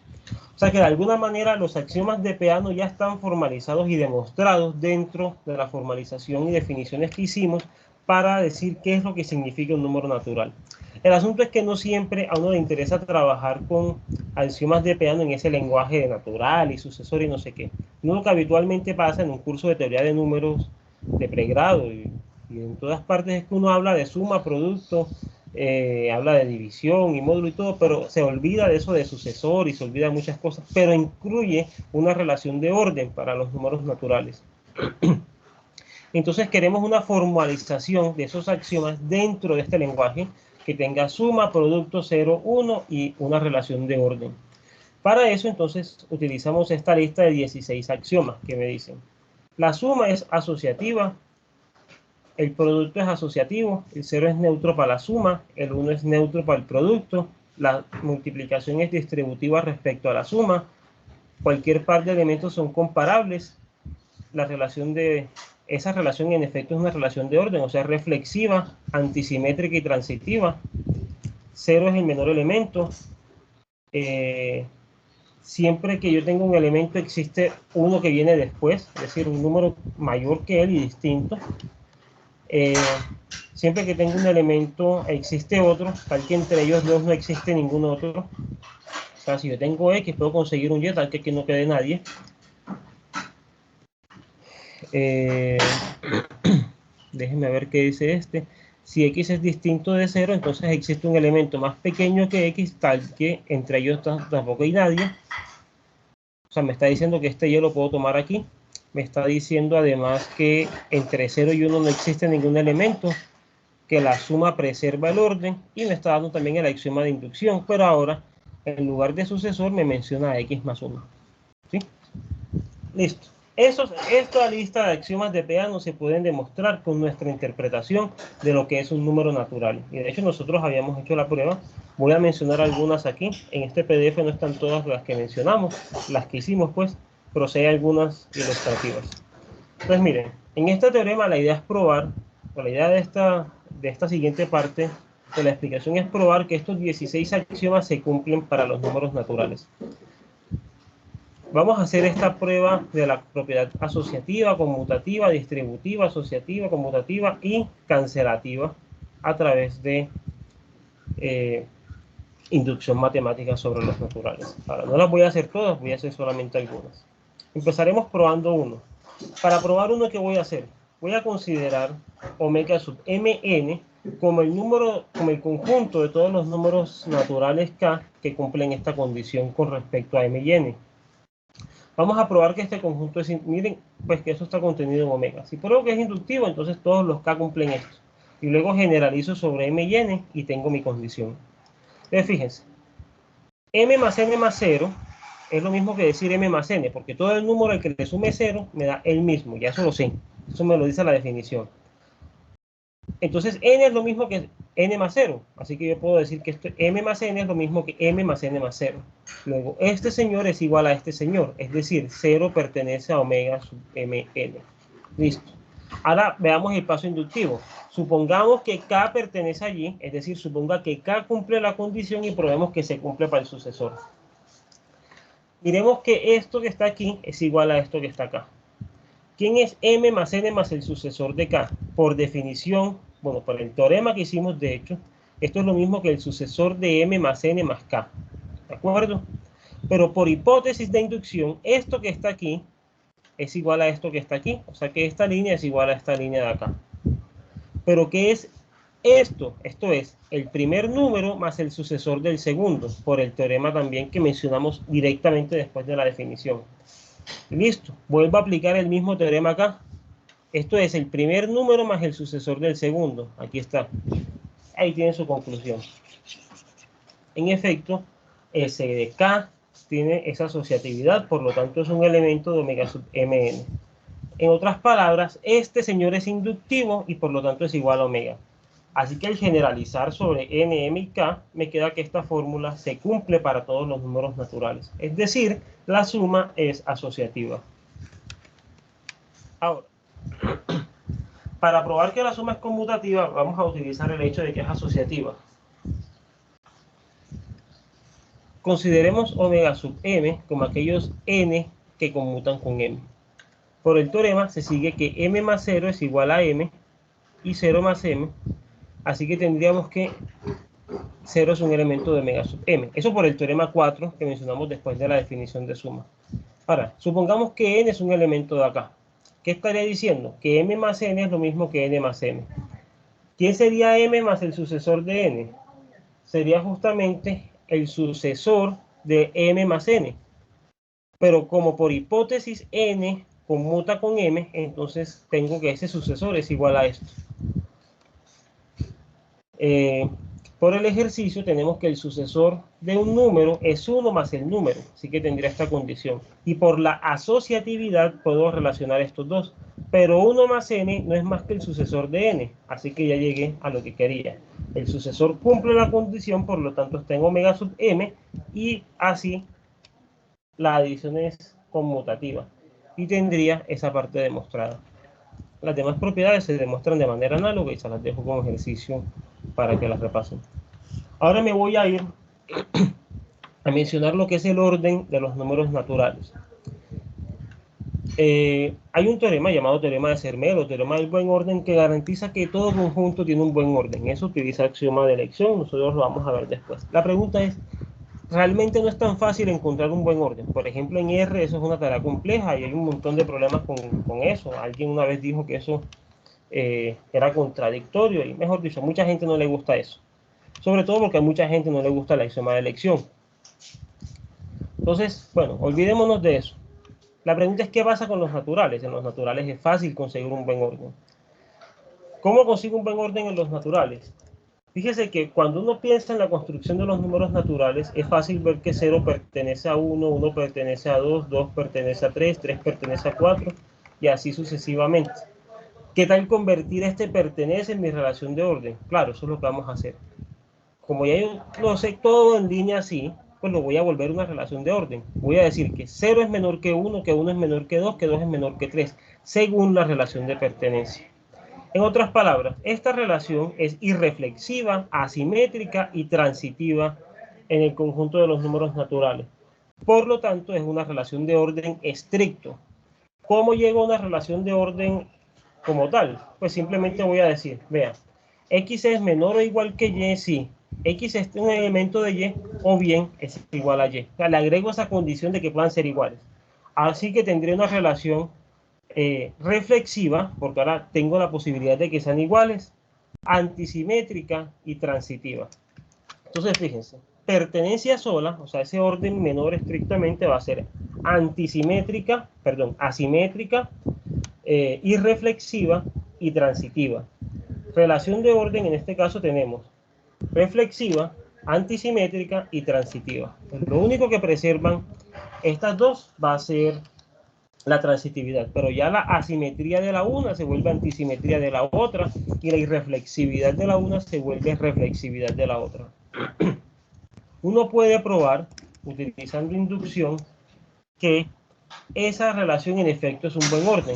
O sea que de alguna manera los axiomas de Peano ya están formalizados y demostrados dentro de la formalización y definiciones que hicimos para decir qué es lo que significa un número natural. El asunto es que no siempre a uno le interesa trabajar con axiomas de Peano en ese lenguaje de natural y sucesor y no sé qué. No lo que habitualmente pasa en un curso de teoría de números de pregrado y en todas partes es que uno habla de suma, producto, habla de división y módulo y todo, pero se olvida de eso de sucesor y se olvida de muchas cosas, pero incluye una relación de orden para los números naturales. Entonces queremos una formalización de esos axiomas dentro de este lenguaje que tenga suma, producto, 0, 1 y una relación de orden. Para eso, entonces, utilizamos esta lista de 16 axiomas que me dicen. La suma es asociativa, el producto es asociativo, el 0 es neutro para la suma, el 1 es neutro para el producto, la multiplicación es distributiva respecto a la suma, cualquier par de elementos son comparables, esa relación en efecto es una relación de orden, o sea, reflexiva, antisimétrica y transitiva. 0 es el menor elemento. Siempre que yo tenga un elemento existe uno que viene después, es decir, un número mayor que él y distinto. Siempre que tenga un elemento existe otro, tal que entre ellos dos no existe ningún otro. O sea, si yo tengo X, puedo conseguir un Y, tal que aquí no quede nadie. Déjenme ver qué dice este. Si X es distinto de 0, entonces existe un elemento más pequeño que X, tal que entre ellos tampoco hay nadie. O sea, me está diciendo que este Y lo puedo tomar aquí. Me está diciendo además que entre 0 y 1 no existe ningún elemento, que la suma preserva el orden, y me está dando también el axioma de inducción, pero ahora en lugar de sucesor me menciona X más 1. ¿Sí? Listo. Esta lista de axiomas de Peano se pueden demostrar con nuestra interpretación de lo que es un número natural. Y de hecho nosotros habíamos hecho la prueba. Voy a mencionar algunas aquí. En este PDF no están todas las que mencionamos, las que hicimos pues, pero sí hay algunas ilustrativas. Entonces miren, en este teorema la idea es probar, o la idea de esta siguiente parte de la explicación es probar que estos 16 axiomas se cumplen para los números naturales. Vamos a hacer esta prueba de la propiedad asociativa, conmutativa, distributiva, asociativa, conmutativa y cancelativa a través de inducción matemática sobre los naturales. Ahora, no las voy a hacer todas, voy a hacer solamente algunas. Empezaremos probando uno. Para probar uno, ¿qué voy a hacer? Voy a considerar omega sub mn como el conjunto de todos los números naturales k que cumplen esta condición con respecto a m y n. Vamos a probar que este conjunto es, miren, pues que eso está contenido en omega. Si pruebo que es inductivo, entonces todos los k cumplen esto. Y luego generalizo sobre m y n y tengo mi condición. Entonces fíjense, m más n más 0 es lo mismo que decir m más n, porque todo el número al que le sume 0 me da el mismo, ya eso lo sé. Eso me lo dice la definición. Entonces n es lo mismo que n más 0, así que yo puedo decir que m más n es lo mismo que m más n más 0. Luego, este señor es igual a este señor, es decir, 0 pertenece a omega sub mn. Listo. Ahora veamos el paso inductivo. Supongamos que k pertenece allí, es decir, suponga que k cumple la condición y probemos que se cumple para el sucesor. Miremos que esto que está aquí es igual a esto que está acá. ¿Quién es m más n más el sucesor de k? Por definición, bueno, por el teorema que hicimos, de hecho, esto es lo mismo que el sucesor de m más n más k. ¿De acuerdo? Pero por hipótesis de inducción, esto que está aquí es igual a esto que está aquí. O sea que esta línea es igual a esta línea de acá. Pero ¿qué es esto? Esto es el primer número más el sucesor del segundo, por el teorema también que mencionamos directamente después de la definición. Listo, vuelvo a aplicar el mismo teorema acá. Esto es el primer número más el sucesor del segundo. Aquí está. Ahí tiene su conclusión. En efecto, S de K tiene esa asociatividad, por lo tanto es un elemento de omega sub mn. En otras palabras, este señor es inductivo y por lo tanto es igual a omega. Así que al generalizar sobre n, m y k, me queda que esta fórmula se cumple para todos los números naturales. Es decir, la suma es asociativa. Ahora, para probar que la suma es conmutativa, vamos a utilizar el hecho de que es asociativa. Consideremos omega sub m como aquellos n que conmutan con m. Por el teorema se sigue que m más 0 es igual a m y 0 más m. Así que tendríamos que 0 es un elemento de omega sub m. Eso por el teorema 4 que mencionamos después de la definición de suma. Ahora, supongamos que n es un elemento de acá. ¿Qué estaría diciendo? Que m más n es lo mismo que n más m. ¿Quién sería m más el sucesor de n? Sería justamente el sucesor de m más n. Pero como por hipótesis n conmuta con m, entonces tengo que ese sucesor es igual a esto. Por el ejercicio tenemos que el sucesor de un número es 1 más el número, así que tendría esta condición. Y por la asociatividad puedo relacionar estos dos, pero 1 más n no es más que el sucesor de n, así que ya llegué a lo que quería. El sucesor cumple la condición, por lo tanto está en omega sub m, y así la adición es conmutativa, y tendría esa parte demostrada. Las demás propiedades se demuestran de manera análoga y se las dejo como ejercicio para que las repasen. Ahora me voy a ir a mencionar lo que es el orden de los números naturales. Hay un teorema llamado teorema de Zermelo, o teorema del buen orden, que garantiza que todo conjunto tiene un buen orden. Eso utiliza axioma de elección, nosotros lo vamos a ver después. La pregunta es, realmente no es tan fácil encontrar un buen orden. Por ejemplo, en R eso es una tarea compleja y hay un montón de problemas con eso. Alguien una vez dijo que eso era contradictorio y, mejor dicho, a mucha gente no le gusta eso. Sobre todo porque a mucha gente no le gusta la axioma de elección. Entonces, bueno, olvidémonos de eso. La pregunta es, ¿qué pasa con los naturales? En los naturales es fácil conseguir un buen orden. ¿Cómo consigo un buen orden en los naturales? Fíjese que cuando uno piensa en la construcción de los números naturales, es fácil ver que 0 pertenece a 1, 1 pertenece a 2, 2 pertenece a 3, 3 pertenece a 4, y así sucesivamente. ¿Qué tal convertir este pertenece en mi relación de orden? Claro, eso es lo que vamos a hacer. Como ya yo lo sé todo en línea así, pues lo voy a volver una relación de orden. Voy a decir que 0 es menor que 1 es menor que 2 es menor que 3, según la relación de pertenencia. En otras palabras, esta relación es irreflexiva, asimétrica y transitiva en el conjunto de los números naturales. Por lo tanto, es una relación de orden estricto. ¿Cómo llego a una relación de orden como tal? Pues simplemente voy a decir, vea, X es menor o igual que Y, sí. X es un elemento de Y o bien es igual a Y. O sea, le agrego esa condición de que puedan ser iguales. Así que tendré una relación reflexiva, porque ahora tengo la posibilidad de que sean iguales, antisimétrica y transitiva. Entonces, fíjense, pertenencia sola, o sea, ese orden menor estrictamente va a ser antisimétrica, perdón, asimétrica, irreflexiva y transitiva. Relación de orden, en este caso tenemos reflexiva, antisimétrica y transitiva. Lo único que preservan estas dos va a ser la transitividad, pero ya la asimetría de la una se vuelve antisimetría de la otra y la irreflexividad de la una se vuelve reflexividad de la otra. Uno puede probar, utilizando inducción, que esa relación en efecto es un buen orden,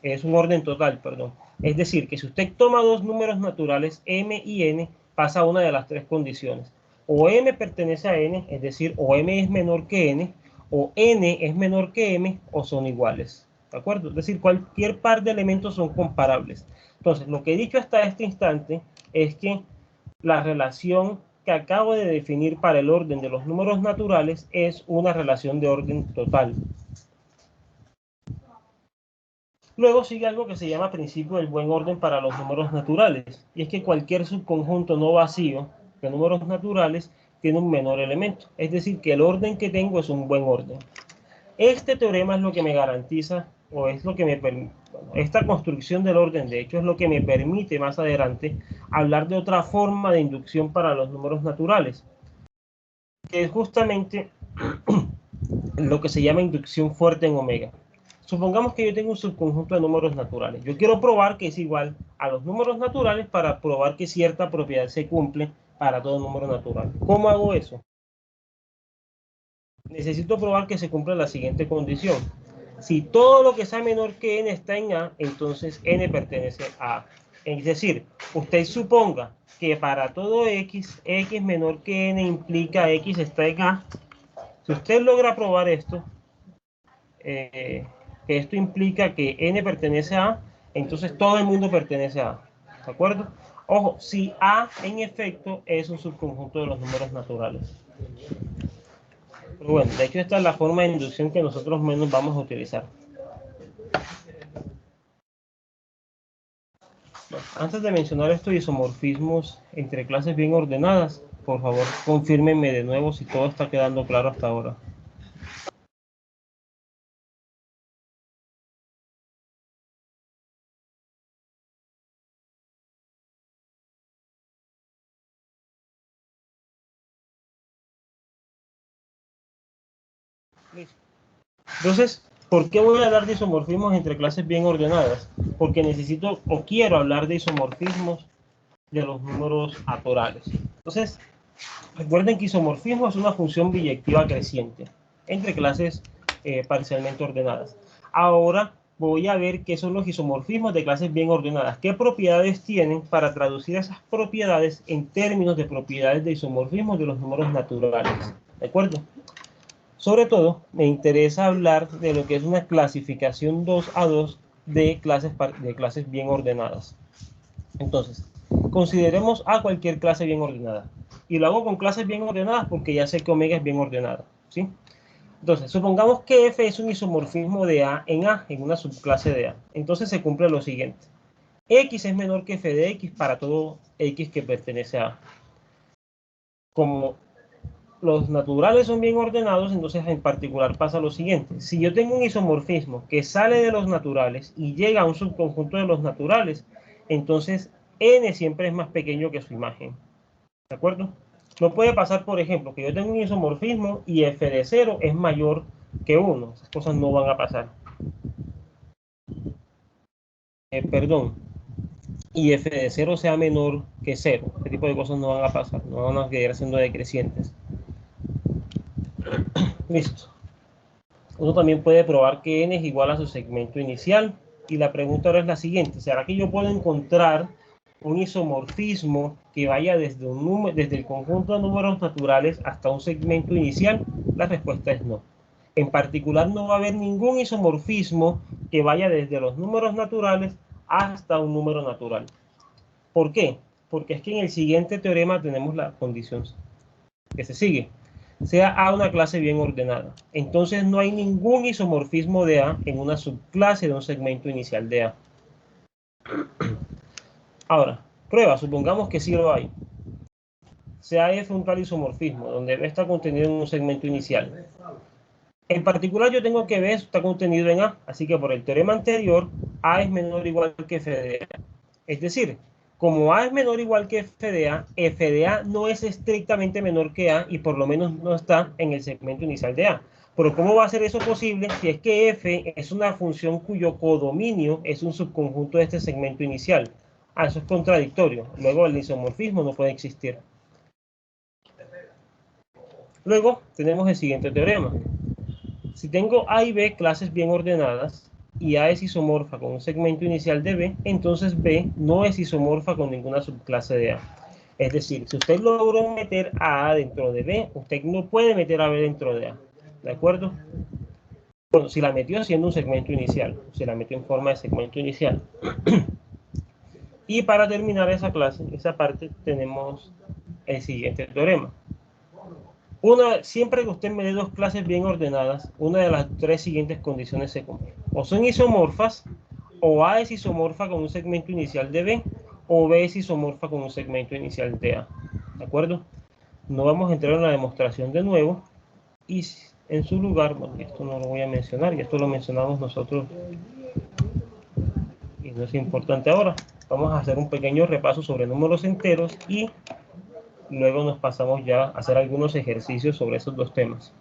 es un orden total, perdón. Es decir, que si usted toma dos números naturales, m y n, pasa una de las tres condiciones. O m pertenece a n, es decir, o m es menor que n, o n es menor que m, o son iguales. ¿De acuerdo? Es decir, cualquier par de elementos son comparables. Entonces, lo que he dicho hasta este instante es que la relación que acabo de definir para el orden de los números naturales es una relación de orden total. Luego sigue algo que se llama principio del buen orden para los números naturales, y es que cualquier subconjunto no vacío de números naturales tiene un menor elemento, es decir, que el orden que tengo es un buen orden. Este teorema es lo que me garantiza, o es lo que me permite, esta construcción del orden, de hecho, es lo que me permite más adelante hablar de otra forma de inducción para los números naturales, que es justamente lo que se llama inducción fuerte en omega. Supongamos que yo tengo un subconjunto de números naturales. Yo quiero probar que es igual a los números naturales para probar que cierta propiedad se cumple para todo número natural. ¿Cómo hago eso? Necesito probar que se cumple la siguiente condición. Si todo lo que sea menor que n está en A, entonces n pertenece a A. Es decir, usted suponga que para todo x menor que n implica x está en A. Si usted logra probar esto, que esto implica que n pertenece a A, entonces todo el mundo pertenece a A. ¿De acuerdo? Ojo, si A en efecto es un subconjunto de los números naturales. Pero bueno, de hecho esta es la forma de inducción que nosotros menos vamos a utilizar. Bueno, antes de mencionar estos isomorfismos entre clases bien ordenadas, por favor, confírmenme de nuevo si todo está quedando claro hasta ahora. Listo. Entonces, ¿por qué voy a hablar de isomorfismos entre clases bien ordenadas? Porque necesito o quiero hablar de isomorfismos de los números naturales. Entonces, recuerden que isomorfismo es una función biyectiva creciente entre clases parcialmente ordenadas. Ahora voy a ver qué son los isomorfismos de clases bien ordenadas. ¿Qué propiedades tienen para traducir esas propiedades en términos de propiedades de isomorfismo de los números naturales? ¿De acuerdo? Sobre todo, me interesa hablar de lo que es una clasificación 2 a 2 de clases bien ordenadas. Entonces, consideremos a cualquier clase bien ordenada. Y lo hago con clases bien ordenadas porque ya sé que omega es bien ordenada, ¿sí? Entonces, supongamos que F es un isomorfismo de A, en una subclase de A. Entonces se cumple lo siguiente. X es menor que F de X para todo X que pertenece a A. Como los naturales son bien ordenados, entonces en particular pasa lo siguiente. Si yo tengo un isomorfismo que sale de los naturales y llega a un subconjunto de los naturales, entonces n siempre es más pequeño que su imagen. ¿De acuerdo? No puede pasar, por ejemplo, que yo tengo un isomorfismo y f de 0 es mayor que 1. Esas cosas no van a pasar. Perdón. Y f de 0 sea menor que 0. Este tipo de cosas no van a pasar. No van a quedar siendo decrecientes. Listo. Uno también puede probar que n es igual a su segmento inicial. Y la pregunta ahora es la siguiente. ¿Será que yo puedo encontrar un isomorfismo que vaya desde el conjunto de números naturales hasta un segmento inicial? La respuesta es no. En particular, no va a haber ningún isomorfismo que vaya desde los números naturales hasta un número natural. ¿Por qué? Porque es que en el siguiente teorema tenemos la condición que se sigue. Sea A una clase bien ordenada. Entonces no hay ningún isomorfismo de A en una subclase de un segmento inicial de A. Ahora, prueba, supongamos que sí lo hay. Sea F un tal isomorfismo, donde B está contenido en un segmento inicial. En particular, yo tengo que B está contenido en A, así que por el teorema anterior, A es menor o igual que F de A. Es decir, como A es menor o igual que F de A no es estrictamente menor que A y por lo menos no está en el segmento inicial de A. Pero ¿cómo va a ser eso posible si es que F es una función cuyo codominio es un subconjunto de este segmento inicial? Ah, eso es contradictorio. Luego el isomorfismo no puede existir. Luego tenemos el siguiente teorema. Si tengo A y B clases bien ordenadas y A es isomorfa con un segmento inicial de B, entonces B no es isomorfa con ninguna subclase de A. Es decir, si usted logró meter a A dentro de B, usted no puede meter a B dentro de A. ¿De acuerdo? Bueno, si la metió haciendo un segmento inicial, si la metió en forma de segmento inicial. Y para terminar esa clase, esa parte, tenemos el siguiente teorema. Siempre que usted me dé dos clases bien ordenadas, una de las tres siguientes condiciones se cumple. O son isomorfas, o A es isomorfa con un segmento inicial de B, o B es isomorfa con un segmento inicial de A. ¿De acuerdo? No vamos a entrar en la demostración de nuevo. Y en su lugar, bueno, esto no lo voy a mencionar, y esto lo mencionamos nosotros, y no es importante ahora. Vamos a hacer un pequeño repaso sobre números enteros y luego nos pasamos ya a hacer algunos ejercicios sobre esos dos temas.